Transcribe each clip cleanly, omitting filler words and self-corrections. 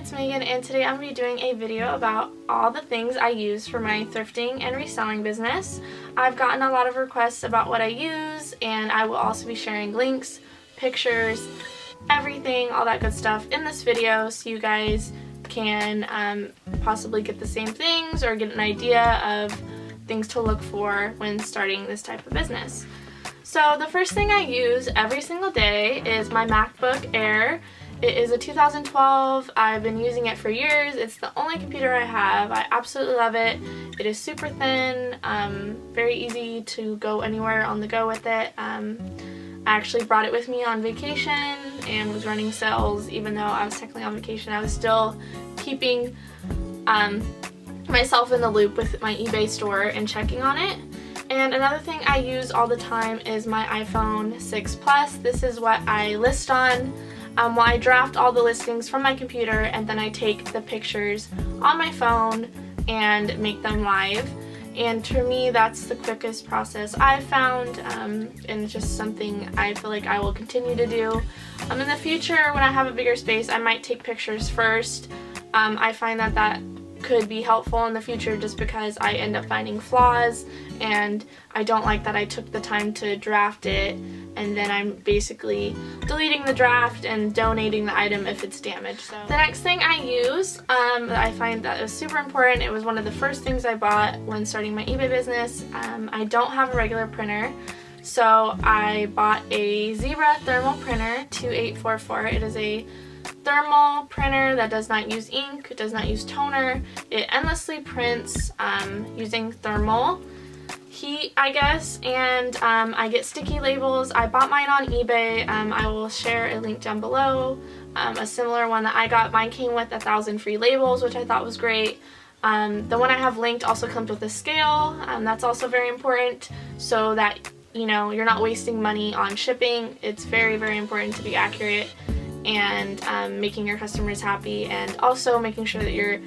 it's Megan, and today I'm going to be doing a video about all the things I use for my thrifting and reselling business. I've gotten a lot of requests about what I use, and I will also be sharing links, pictures, everything, all that good stuff in this video so you guys can possibly get the same things or get an idea of things to look for when starting this type of business. So the first thing I use every single day is my MacBook Air. It is a 2012. I've been using it for years. It's the only computer I have. I absolutely love it. It is super thin, very easy to go anywhere on the go with it. I actually brought it with me on vacation and was running sales. Even though I was technically on vacation, I was still keeping myself in the loop with my eBay store and checking on it. And another thing I use all the time is my iPhone 6 Plus. This is what I list on. Well, I draft all the listings from my computer and then I take the pictures on my phone and make them live. And for me, that's the quickest process I've found, and just something I feel like I will continue to do. In the future, when I have a bigger space, I might take pictures first. I find that could be helpful in the future just because I end up finding flaws, and I don't like that I took the time to draft it and then I'm basically deleting the draft and donating the item if it's damaged. So the next thing I use that I find that is super important, it was one of the first things I bought when starting my eBay business. I don't have a regular printer, so I bought a Zebra thermal printer 2844. It is a thermal printer that does not use ink, it does not use toner. It endlessly prints using thermal heat, I guess, and I get sticky labels. I bought mine on eBay. I will share a link down below. A similar one that I got, mine came with 1,000 free labels, which I thought was great. The one I have linked also comes with a scale. That's also very important so that you're not wasting money on shipping. It's very, very important to be accurate and making your customers happy, and also making sure that you're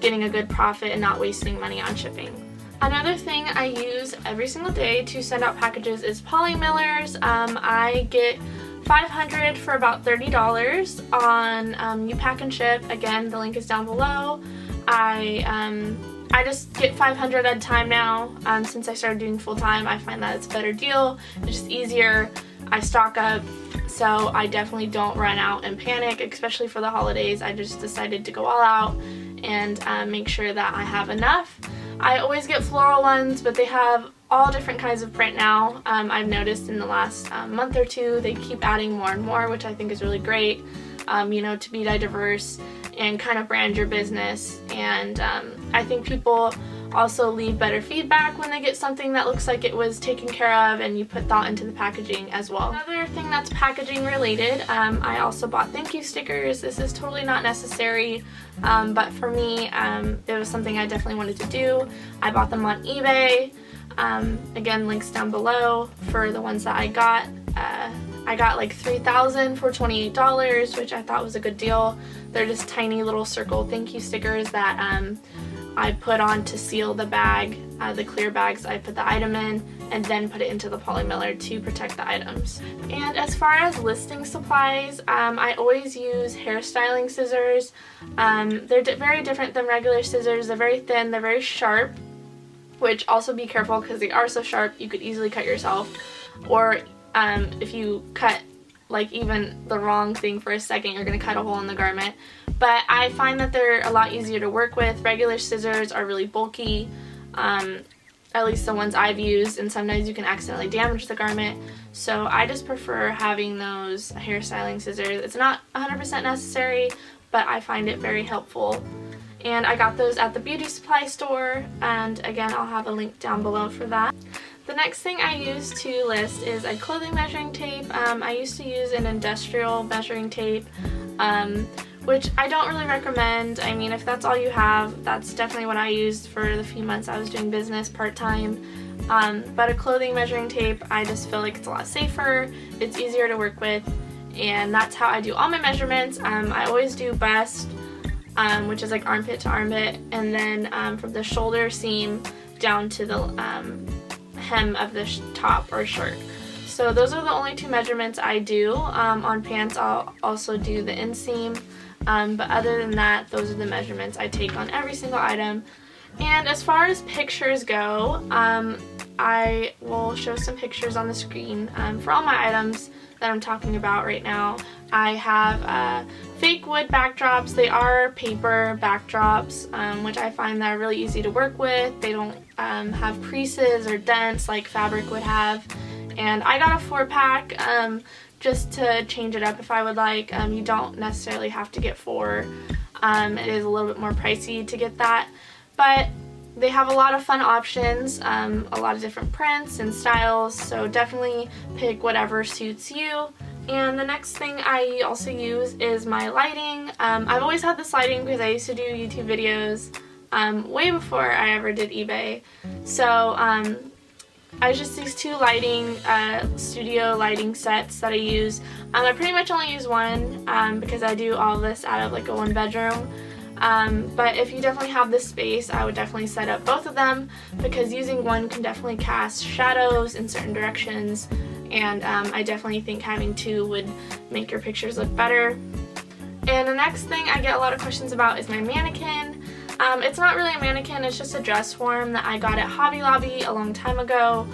getting a good profit and not wasting money on shipping. Another thing I use every single day to send out packages is poly mailers. I get 500 for about $30 on You Pack and Ship. Again, the link is down below. I just get 500 at a time now. Since I started doing full time, I find that it's a better deal. It's just easier. I stock up, so I definitely don't run out and panic, especially for the holidays. I just decided to go all out and make sure that I have enough. I always get floral ones, but they have all different kinds of print now. I've noticed in the last month or two they keep adding more and more, which I think is really great, to be diverse and kind of brand your business. And I think people also leave better feedback when they get something that looks like it was taken care of and you put thought into the packaging as well. Another thing that's packaging related, I also bought thank you stickers. This is totally not necessary, but for me, it was something I definitely wanted to do. I bought them on eBay. Again, links down below for the ones that I got. I got like 3,000 for $28, which I thought was a good deal. They're just tiny little circle thank you stickers that I put on to seal the bag, the clear bags I put the item in, and then put it into the poly mailer to protect the items. And as far as listing supplies, I always use hairstyling scissors. They're very different than regular scissors. They're very thin, they're very sharp, which also be careful because they are so sharp you could easily cut yourself, or if you cut like even the wrong thing for a second, you're going to cut a hole in the garment. But I find that they're a lot easier to work with. Regular scissors are really bulky, at least the ones I've used, and sometimes you can accidentally damage the garment. So I just prefer having those hairstyling scissors. It's not 100% necessary, but I find it very helpful. And I got those at the beauty supply store, and again, I'll have a link down below for that. The next thing I use to list is a clothing measuring tape. I used to use an industrial measuring tape, which I don't really recommend. I mean, if that's all you have, that's definitely what I used for the few months I was doing business part-time. But a clothing measuring tape, I just feel like it's a lot safer, it's easier to work with, and that's how I do all my measurements. I always do bust, which is like armpit to armpit, and then from the shoulder seam down to the hem of the top or shirt. So those are the only two measurements I do. On pants I'll also do the inseam But other than that, those are the measurements I take on every single item. And as far as pictures go, I will show some pictures on the screen for all my items that I'm talking about right now. I have fake wood backdrops. They are paper backdrops, which I find that are really easy to work with. They don't have creases or dents like fabric would have. And I got a 4-pack just to change it up if I would like. You don't necessarily have to get 4. It is a little bit more pricey to get that. But they have a lot of fun options, a lot of different prints and styles, so definitely pick whatever suits you. And the next thing I also use is my lighting. I've always had this lighting because I used to do YouTube videos way before I ever did eBay. So I just these 2 lighting, studio lighting sets that I use. I pretty much only use one because I do all this out of like a 1-bedroom. But if you definitely have the space, I would definitely set up both of them because using one can definitely cast shadows in certain directions, and I definitely think having 2 would make your pictures look better. And the next thing I get a lot of questions about is my mannequin. It's not really a mannequin, it's just a dress form that I got at Hobby Lobby a long time ago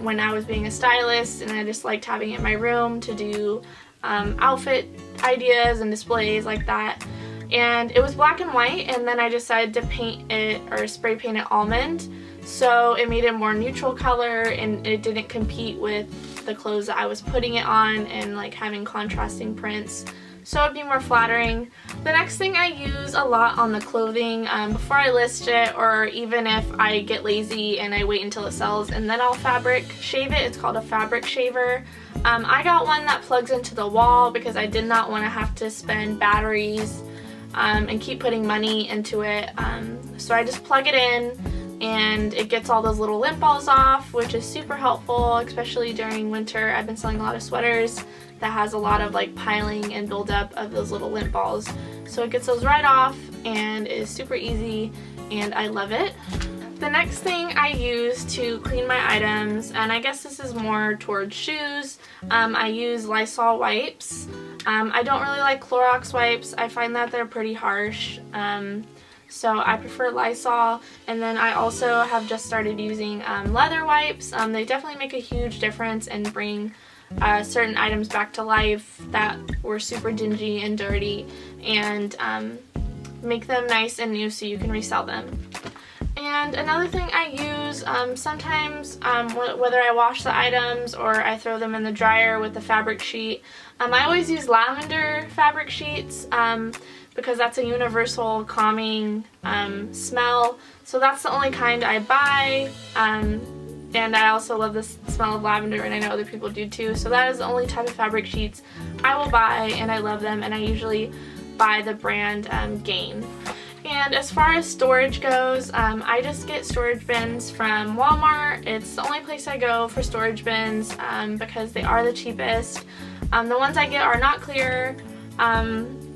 when I was being a stylist, and I just liked having it in my room to do outfit ideas and displays like that. And it was black and white, and then I decided to paint it or spray paint it almond, so it made it more neutral color and it didn't compete with the clothes that I was putting it on and like having contrasting prints, so it'd be more flattering. The next thing I use a lot on the clothing before I list it, or even if I get lazy and I wait until it sells and then I'll fabric shave it, it's called a fabric shaver. I got one that plugs into the wall because I did not want to have to spend batteries and keep putting money into it, so I just plug it in and it gets all those little lint balls off, which is super helpful, especially during winter. I've been selling a lot of sweaters that has a lot of like piling and buildup of those little lint balls, so it gets those right off and is super easy and I love it. The next thing I use to clean my items, and I guess this is more towards shoes, I use Lysol wipes. I don't really like Clorox wipes. I find that they're pretty harsh, so I prefer Lysol. And then I also have just started using leather wipes. They definitely make a huge difference and bring certain items back to life that were super dingy and dirty, and make them nice and new so you can resell them. And another thing I use sometimes, whether I wash the items or I throw them in the dryer with the fabric sheet, I always use lavender fabric sheets because that's a universal calming smell. So that's the only kind I buy, and I also love the smell of lavender, and I know other people do too. So that is the only type of fabric sheets I will buy, and I love them, and I usually buy the brand Gain. And as far as storage goes, I just get storage bins from Walmart. It's the only place I go for storage bins because they are the cheapest. The ones I get are not clear,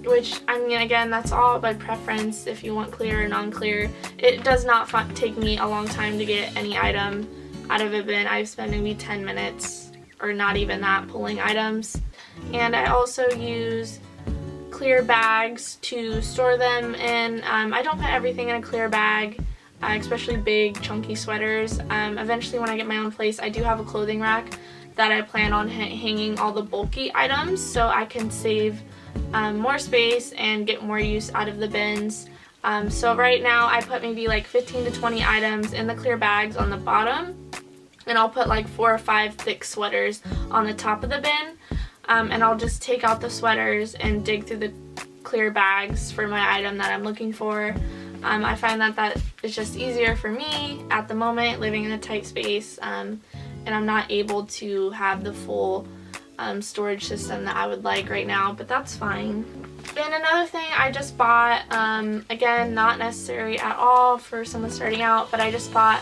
which, I mean, again, that's all by preference if you want clear or non-clear. It does not take me a long time to get any item out of a bin. I spend maybe 10 minutes or not even that pulling items. And I also use clear bags to store them in. I don't put everything in a clear bag, especially big chunky sweaters. Eventually when I get my own place, I do have a clothing rack that I plan on hanging all the bulky items so I can save more space and get more use out of the bins. So right now I put maybe like 15 to 20 items in the clear bags on the bottom, and I'll put like 4 or 5 thick sweaters on the top of the bin. And I'll just take out the sweaters and dig through the clear bags for my item that I'm looking for. I find that is just easier for me at the moment, living in a tight space, and I'm not able to have the full storage system that I would like right now, but that's fine. And another thing I just bought, again, not necessary at all for someone starting out, but I just bought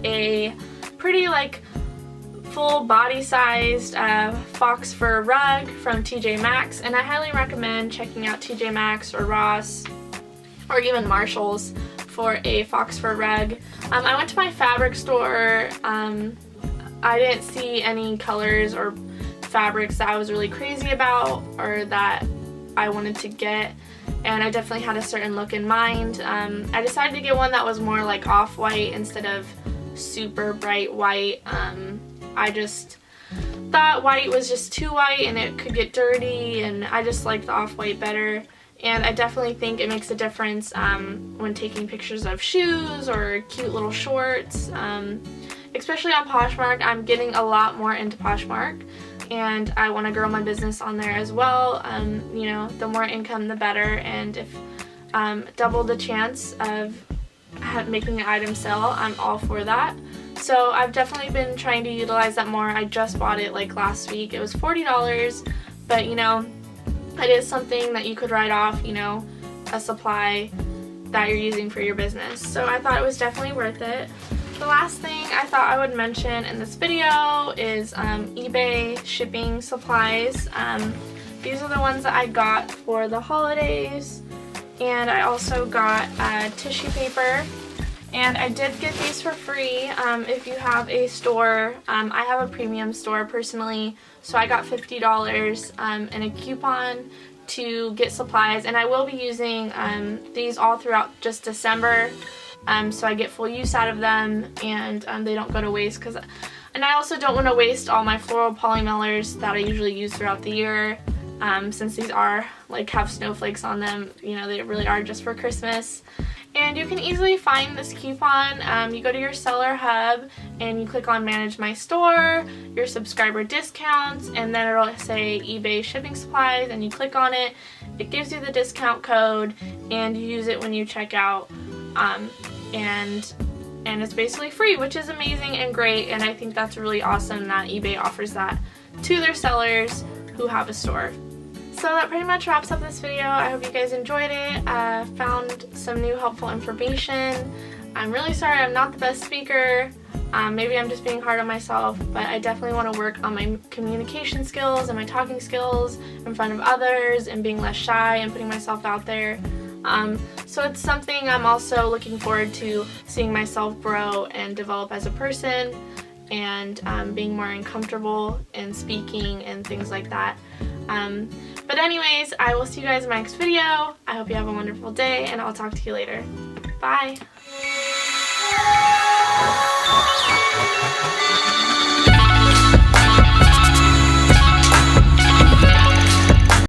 a pretty like full body-sized fox fur rug from TJ Maxx, and I highly recommend checking out TJ Maxx or Ross or even Marshalls for a fox fur rug. I went to my fabric store. I didn't see any colors or fabrics that I was really crazy about or that I wanted to get, and I definitely had a certain look in mind. I decided to get one that was more like off-white instead of super bright white. I just thought white was just too white and it could get dirty, and I just liked the off-white better. And I definitely think it makes a difference when taking pictures of shoes or cute little shorts. Especially on Poshmark, I'm getting a lot more into Poshmark, and I want to grow my business on there as well. You know, the more income the better, and if double the chance of making an item sell, I'm all for that. So I've definitely been trying to utilize that more. I just bought it like last week. It was $40, but you know, it is something that you could write off, you know, a supply that you're using for your business. So I thought it was definitely worth it. The last thing I thought I would mention in this video is eBay shipping supplies. These are the ones that I got for the holidays, and I also got tissue paper, and I did get these for free if you have a store. I have a premium store personally, so I got $50 and a coupon to get supplies, and I will be using these all throughout just December. So I get full use out of them, and they don't go to waste, and I also don't want to waste all my floral polymailers that I usually use throughout the year, since these are like have snowflakes on them. You know, they really are just for Christmas. And you can easily find this coupon. You go to your seller hub and you click on manage my store, your subscriber discounts, and then it'll say eBay shipping supplies, and you click on it. It gives you the discount code, and you use it when you check out. And it's basically free, which is amazing and great, and I think that's really awesome that eBay offers that to their sellers who have a store. So that pretty much wraps up this video. I hope you guys enjoyed it, found some new helpful information. I'm really sorry I'm not the best speaker. Maybe I'm just being hard on myself, but I definitely want to work on my communication skills and my talking skills in front of others and being less shy and putting myself out there. So it's something I'm also looking forward to seeing myself grow and develop as a person, and being more uncomfortable in speaking and things like that. But anyways, I will see you guys in my next video. I hope you have a wonderful day, and I'll talk to you later. Bye!